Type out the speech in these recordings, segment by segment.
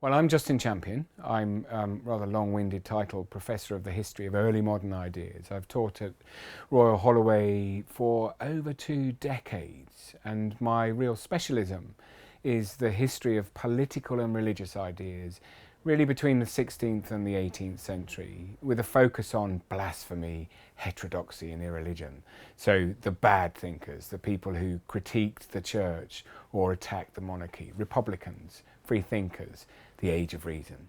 Well, I'm Justin Champion. I'm rather long-winded title Professor of the History of Early Modern Ideas. I've taught at Royal Holloway for over 2 decades, and my real specialism is the history of political and religious ideas, really between the 16th and the 18th century, with a focus on blasphemy, heterodoxy and irreligion. So the bad thinkers, the people who critiqued the church or attacked the monarchy, republicans, free thinkers, the age of reason.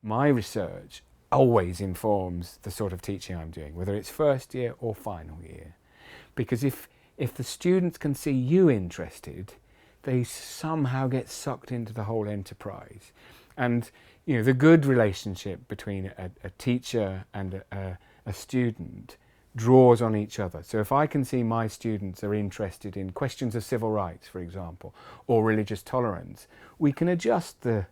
My research always informs the sort of teaching I'm doing, whether it's first year or final year. Because if the students can see you interested, they somehow get sucked into the whole enterprise. And the good relationship between a teacher and a student draws on each other. So if I can see my students are interested in questions of civil rights, for example, or religious tolerance, we can adjust the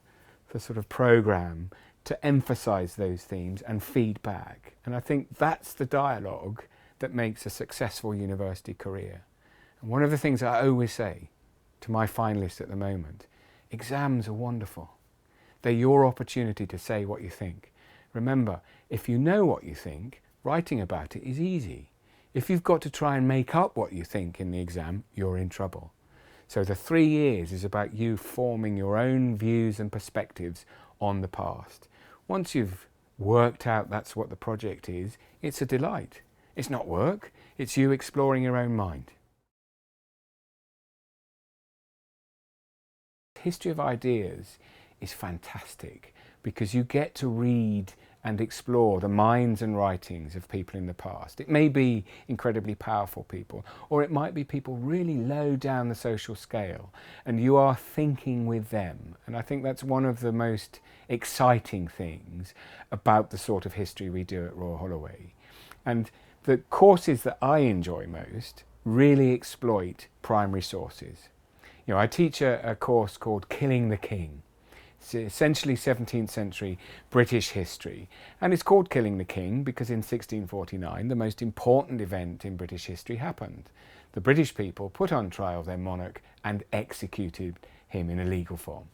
sort of program to emphasize those themes and feed back. And I think that's the dialogue that makes a successful university career. And one of the things I always say to my finalists at the moment, exams are wonderful. They're your opportunity to say what you think. Remember, if you know what you think, writing about it is easy. If you've got to try and make up what you think in the exam, you're in trouble. So the 3 years is about you forming your own views and perspectives on the past. Once you've worked out that's what the project is, it's a delight. It's not work, it's you exploring your own mind. History of ideas is fantastic because you get to read and explore the minds and writings of people in the past. It may be incredibly powerful people, or it might be people really low down the social scale, and you are thinking with them. And I think that's one of the most exciting things about the sort of history we do at Royal Holloway. And the courses that I enjoy most really exploit primary sources. I teach a course called Killing the King. It's essentially 17th century British history, and it's called Killing the King because in 1649 the most important event in British history happened. The British people put on trial their monarch and executed him in a legal form.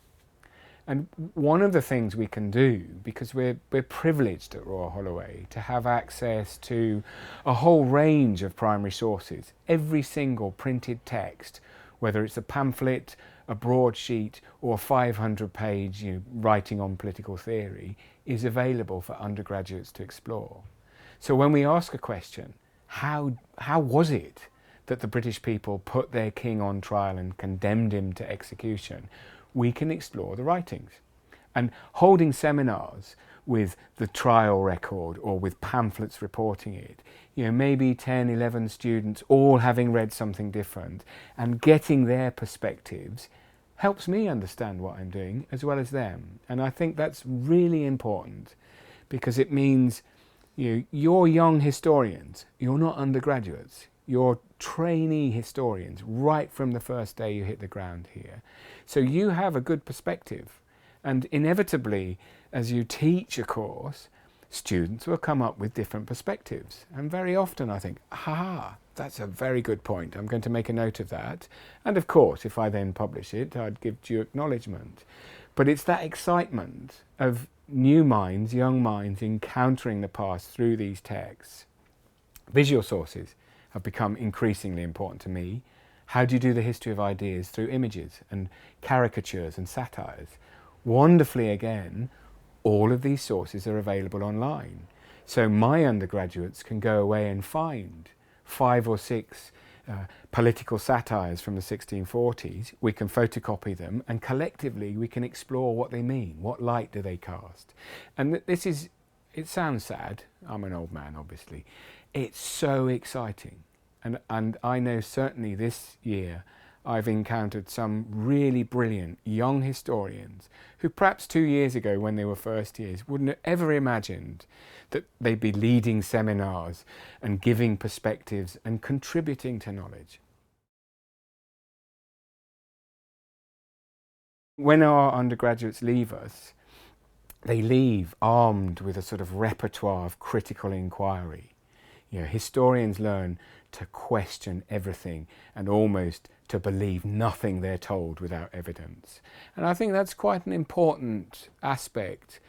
And one of the things we can do, because we're privileged at Royal Holloway to have access to a whole range of primary sources, every single printed text, whether it's a pamphlet, a broadsheet or a 500-page writing on political theory, is available for undergraduates to explore. So when we ask a question, how was it that the British people put their king on trial and condemned him to execution, we can explore the writings. And holding seminars with the trial record or with pamphlets reporting it, maybe 10, 11 students all having read something different and getting their perspectives helps me understand what I'm doing as well as them. And I think that's really important because it means you're young historians, you're not undergraduates, you're trainee historians right from the first day you hit the ground here. So you have a good perspective. And inevitably, as you teach a course, students will come up with different perspectives. And very often I think, that's a very good point. I'm going to make a note of that. And of course, if I then publish it, I'd give due acknowledgement. But it's that excitement of new minds, young minds, encountering the past through these texts. Visual sources have become increasingly important to me. How do you do the history of ideas? Through images and caricatures and satires. Wonderfully again, all of these sources are available online. So my undergraduates can go away and find 5 or 6 political satires from the 1640s. We can photocopy them and collectively we can explore what they mean. What light do they cast? And it sounds sad. I'm an old man, obviously. It's so exciting. And I know certainly this year I've encountered some really brilliant young historians who perhaps 2 years ago when they were first years wouldn't have ever imagined that they'd be leading seminars and giving perspectives and contributing to knowledge. When our undergraduates leave us, they leave armed with a sort of repertoire of critical inquiry. Historians learn to question everything and almost to believe nothing they're told without evidence. And I think that's quite an important aspect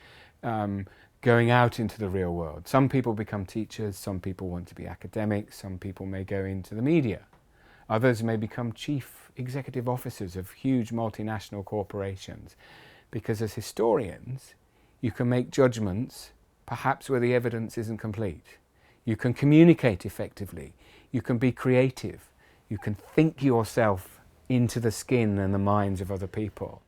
going out into the real world. Some people become teachers, some people want to be academics, some people may go into the media. Others may become chief executive officers of huge multinational corporations, because as historians, you can make judgments perhaps where the evidence isn't complete. You can communicate effectively. You can be creative. You can think yourself into the skin and the minds of other people.